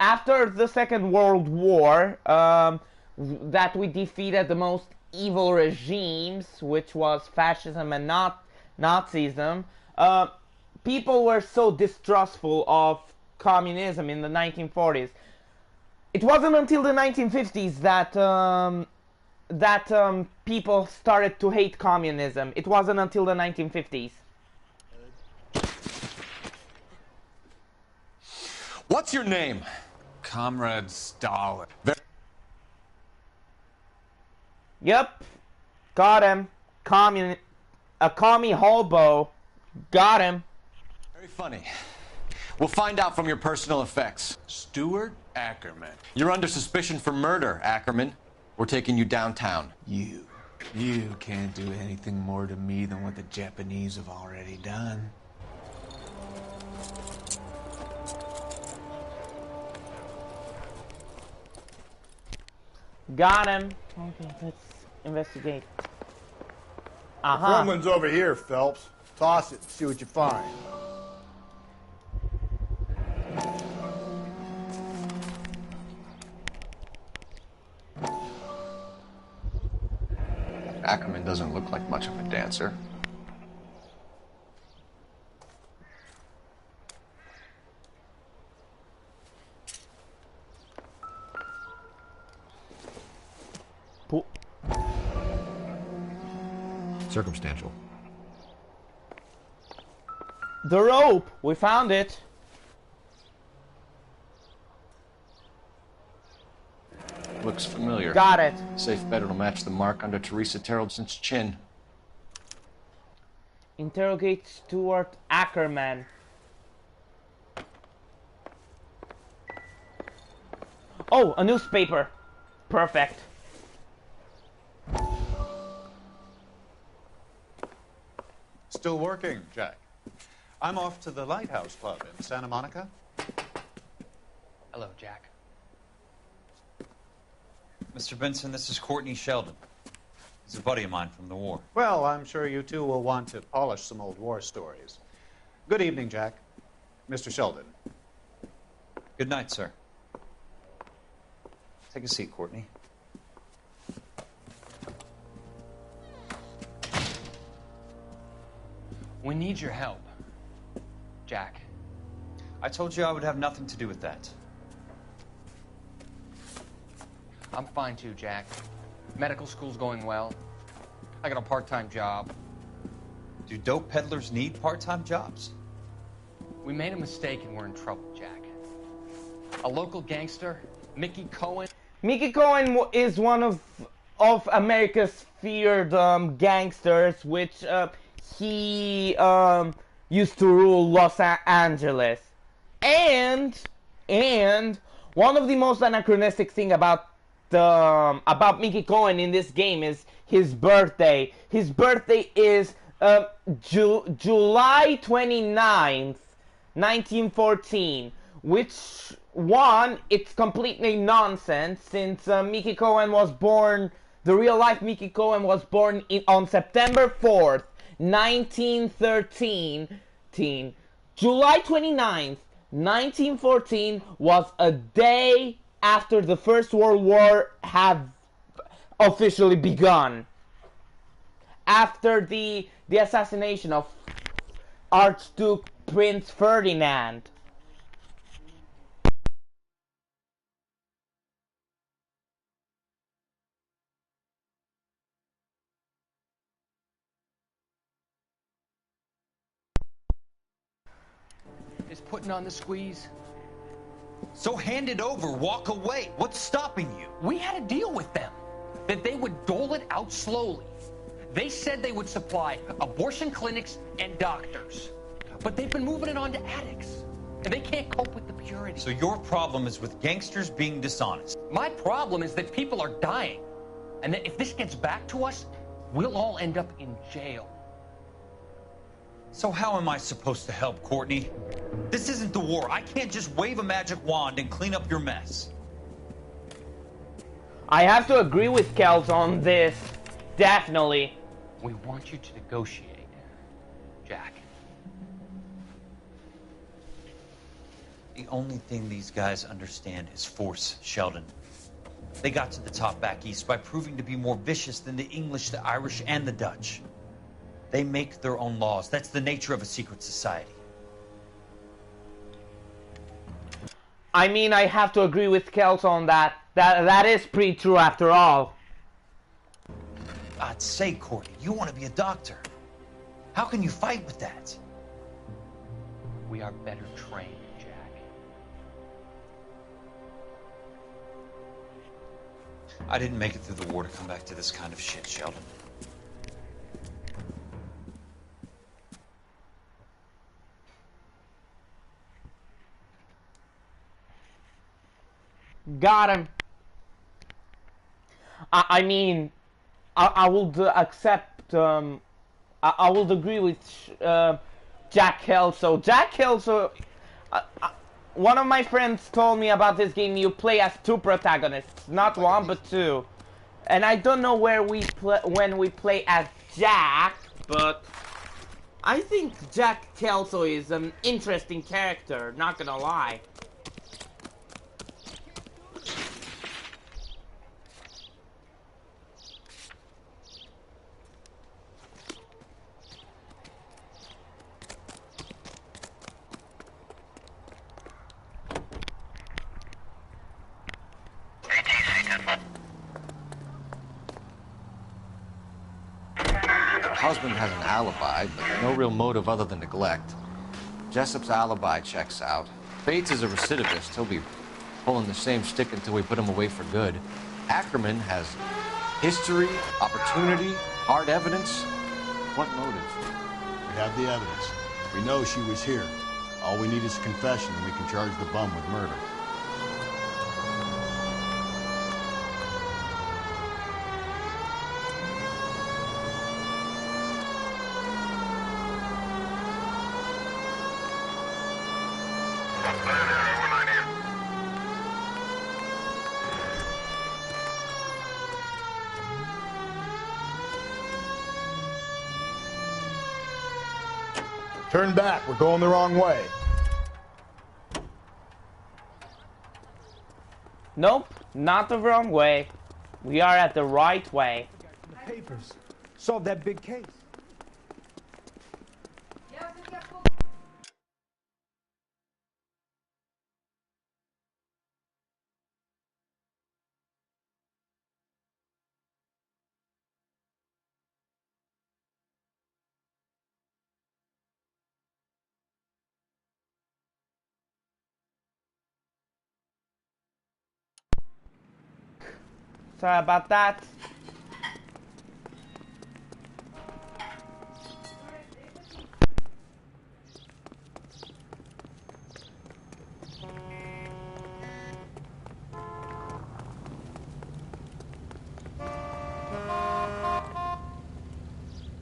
after the Second World War, that we defeated the most evil regimes, which was fascism and Nazism. People were so distrustful of communism in the 1940s. It wasn't until the 1950s that people started to hate communism. It wasn't until the 1950s. What's your name? Comrade Stalin. Yep. Got him. A commie hobo. Got him. Very funny. We'll find out from your personal effects. Stuart Ackerman. You're under suspicion for murder, Ackerman. We're taking you downtown. You can't do anything more to me than what the Japanese have already done. Got him. Okay, let's investigate. The Kremlin's over here, Phelps. Toss it and see what you find. Ackerman doesn't look like much of a dancer. Circumstantial. The rope! We found it! Looks familiar. Got it. Safe bet it'll match the mark under Teresa Terrelson's chin. Interrogate Stuart Ackerman. Oh, a newspaper. Perfect. Still working, Jack. I'm off to the Lighthouse Club in Santa Monica. Hello, Jack. Mr. Benson, this is Courtney Sheldon. He's a buddy of mine from the war. Well, I'm sure you two will want to polish some old war stories. Good evening, Jack. Mr. Sheldon. Good night, sir. Take a seat, Courtney. We need your help, Jack. I told you I would have nothing to do with that. I'm fine too, Jack. Medical school's going well. I got a part-time job. Do dope peddlers need part-time jobs? We made a mistake and we're in trouble, Jack. A local gangster, Mickey Cohen. Mickey Cohen is one of of America's feared gangsters, which he used to rule Los Angeles. And one of the most anachronistic thing about Mickey Cohen in this game is his birthday. His birthday is July 29th, 1914, which it's completely nonsense since Mickey Cohen was born, the real life Mickey Cohen was born on September 4th, 1913. July 29th, 1914 was a day after the First World War had officially begun. After the assassination of Archduke Prince Ferdinand. Is putting on the squeeze. So hand it over, walk away. What's stopping you? We had a deal with them that they would dole it out slowly. They said they would supply abortion clinics and doctors, but they've been moving it on to addicts, and they can't cope with the purity. So your problem is with gangsters being dishonest. My problem is that people are dying, and that if this gets back to us, we'll all end up in jail. So how am I supposed to help, Courtney? This isn't the war. I can't just wave a magic wand and clean up your mess. I have to agree with Kels on this. Definitely. We want you to negotiate, Jack. The only thing these guys understand is force, Sheldon. They got to the top back east by proving to be more vicious than the English, the Irish, and the Dutch. They make their own laws. That's the nature of a secret society. I mean, I have to agree with Kels on that. That is pretty true after all. God's sake, Courtney, you want to be a doctor. How can you fight with that? We are better trained, Jack. I didn't make it through the war to come back to this kind of shit, Sheldon. Got him. I mean, I will accept. I will agree with Jack Kelso. Jack Kelso. One of my friends told me about this game. You play as two protagonists, not one but two. And I don't know where we when we play as Jack, but I think Jack Kelso is an interesting character. Not gonna lie. Husband has an alibi, but no real motive other than neglect. Jessup's alibi checks out. Bates is a recidivist. He'll be pulling the same stick until we put him away for good. Ackerman has history, opportunity, hard evidence. What motive? We have the evidence. We know she was here. All we need is a confession, and we can charge the bum with murder. Turn back. We're going the wrong way. Nope, not the wrong way. We are at the right way. Papers. Solve that big case. Sorry about that.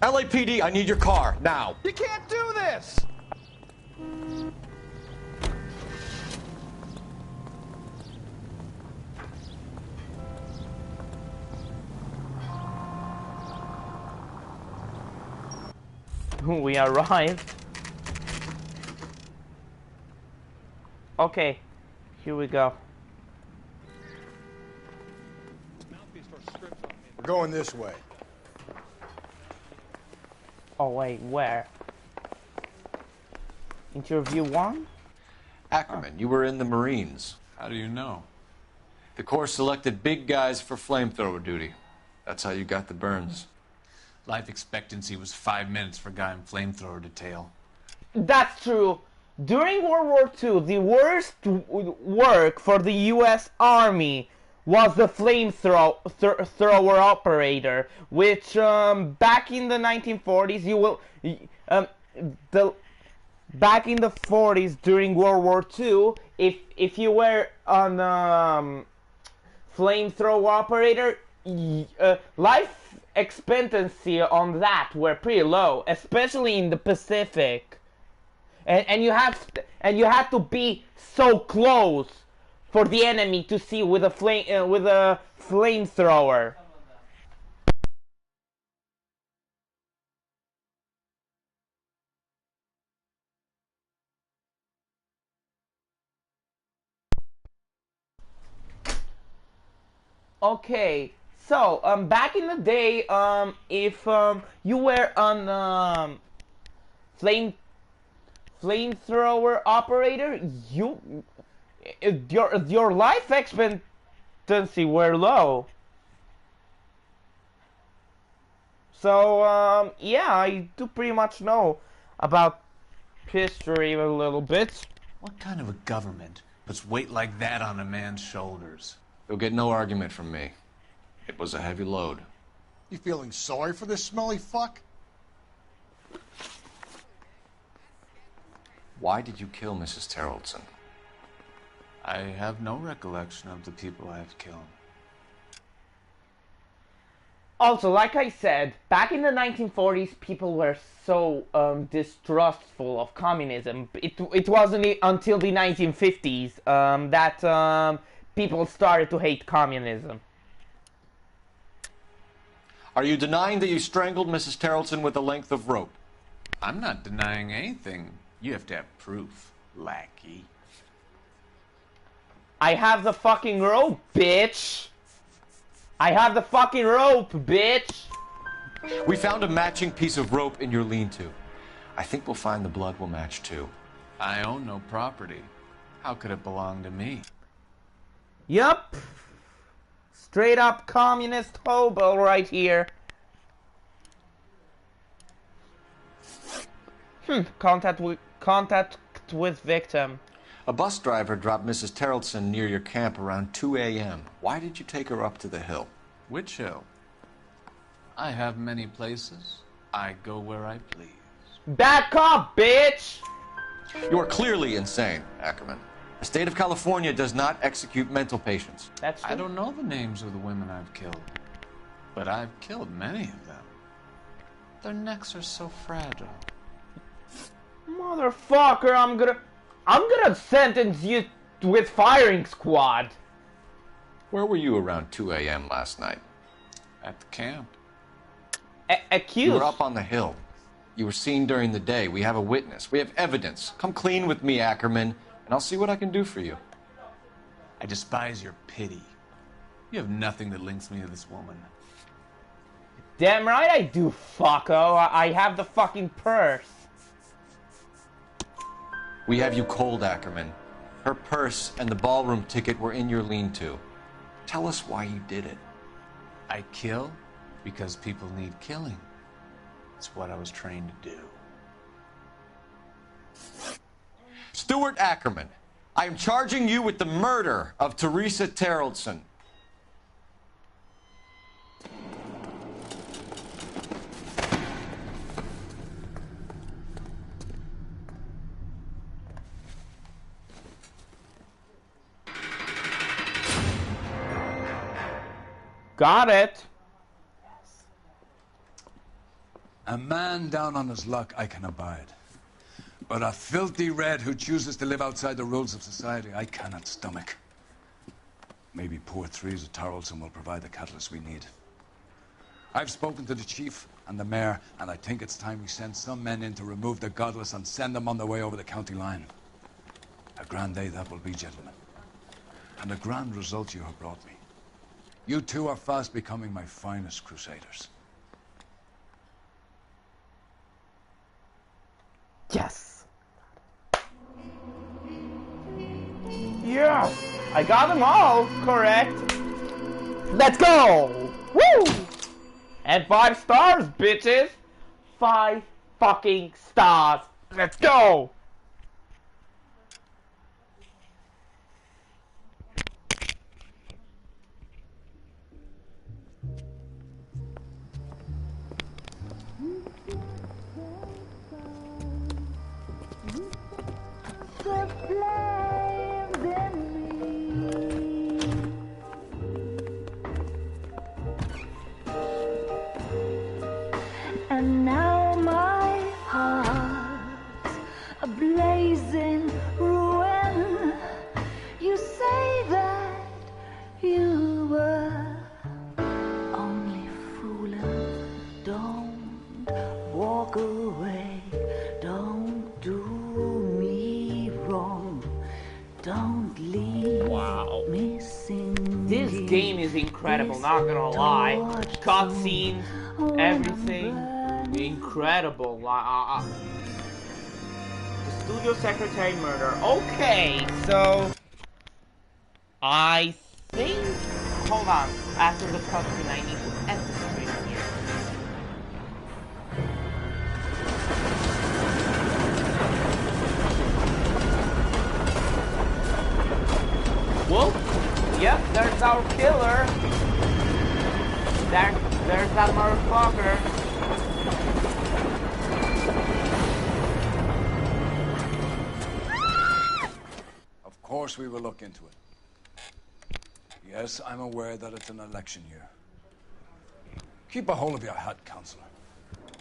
LAPD, I need your car, now. You can't do this! We arrived. Okay, here we go. We're going this way. Oh wait, where? Interview 1? Ackerman, you were in the Marines. How do you know? The Corps selected big guys for flamethrower duty. That's how you got the burns. Life expectancy was 5 minutes for a guy in flamethrower detail. That's true. During World War II, the worst work for the U.S. Army was the flamethrower operator, which back in the 1940s, back in the 40s during World War II, if you were on flamethrower operator, life expectancy on that were pretty low, especially in the Pacific, and you had to be so close for the enemy to see with a flamethrower. Okay. So, back in the day, if you were on flamethrower operator, your life expectancy were low. So, yeah, I do pretty much know about history a little bit. What kind of a government puts weight like that on a man's shoulders? You'll get no argument from me. It was a heavy load. You feeling sorry for this smelly fuck? Why did you kill Mrs. Terrellson? I have no recollection of the people I have killed. Also, like I said, back in the 1940s, people were so distrustful of communism. It wasn't until the 1950s that people started to hate communism. Are you denying that you strangled Mrs. Terrellson with a length of rope? I'm not denying anything. You have to have proof, lackey. I have the fucking rope, bitch! I have the fucking rope, bitch! We found a matching piece of rope in your lean-to. I think we'll find the blood will match too. I own no property. How could it belong to me? Yup. Straight up communist hobo right here. Contact with victim. A bus driver dropped Mrs. Terrellson near your camp around 2 a.m. Why did you take her up to the hill? Which hill? I have many places. I go where I please. Back up, bitch! You are clearly insane, Ackerman. The state of California does not execute mental patients. That's true. I don't know the names of the women I've killed, but I've killed many of them. Their necks are so fragile. Motherfucker, I'm gonna sentence you with firing squad. Where were you around 2 a.m. last night? At the camp. Accused? You were up on the hill. You were seen during the day. We have a witness. We have evidence. Come clean with me, Ackerman, and I'll see what I can do for you. I despise your pity. You have nothing that links me to this woman. Damn right I do, fucko. I have the fucking purse. We have you cold, Ackerman. Her purse and the ballroom ticket were in your lean-to. Tell us why you did it. I kill because people need killing. It's what I was trained to do. Stuart Ackerman, I am charging you with the murder of Teresa Terrellson. Got it. A man down on his luck I can abide. But a filthy red who chooses to live outside the rules of society, I cannot stomach. Maybe poor Threes of Tarleton will provide the catalyst we need. I've spoken to the chief and the mayor, and I think it's time we send some men in to remove the godless and send them on their way over the county line. A grand day that will be, gentlemen. And a grand result you have brought me. You two are fast becoming my finest crusaders. Yes! Yes! I got them all correct! Let's go! Woo! And 5 stars, bitches! 5 fucking stars! Let's go! And now my heart's a blazing ruin. You say that you were only fooling. Don't walk away. Don't do me wrong. Don't leave me singing. This game is incredible, not gonna lie. Cutscenes, everything, incredible. The studio secretary murder. Okay, so I think. Hold on. After the cutscene, I need to end the stream here. Whoa! Yep, there's our killer. There's that motherfucker. Of course we will look into it. Yes, I'm aware that it's an election year. Keep a hold of your hat, Counselor.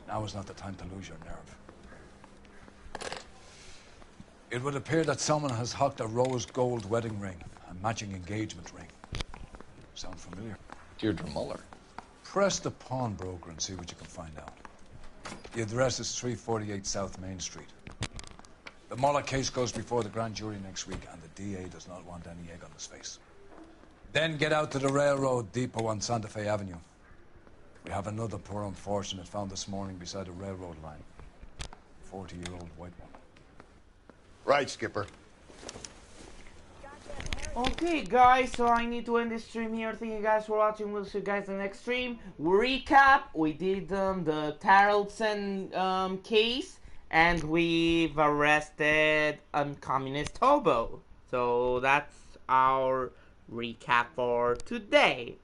Now is not the time to lose your nerve. It would appear that someone has hocked a rose gold wedding ring, a matching engagement ring. Sound familiar? Deirdre Muller. Press the pawnbroker and see what you can find out. The address is 348 South Main Street. The Muller case goes before the grand jury next week, and the DA does not want any egg on his face. Then get out to the railroad depot on Santa Fe Avenue. We have another poor unfortunate found this morning beside a railroad line. 40-year-old white woman. Right, Skipper. Okay, guys, so I need to end this stream here. Thank you guys for watching. We'll see you guys in the next stream. Recap: we did the Tarleton case, and we've arrested a communist hobo. So that's our recap for today.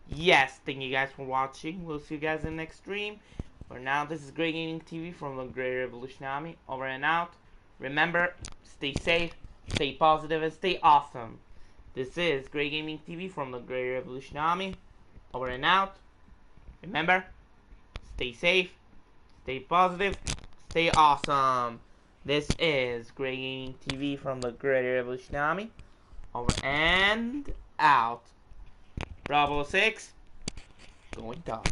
Yes, thank you guys for watching. We'll see you guys in the next stream. For now, this is GrediGamingTV from the Great Revolution Army. Over and out. Remember, stay safe, stay positive, and stay awesome. This is GrediGamingTV from the Great Revolution Army. Over and out. Remember, stay safe, stay positive, stay awesome. This is GrediGamingTV from the Great Revolution Army. Over and out. Bravo 6, going dark.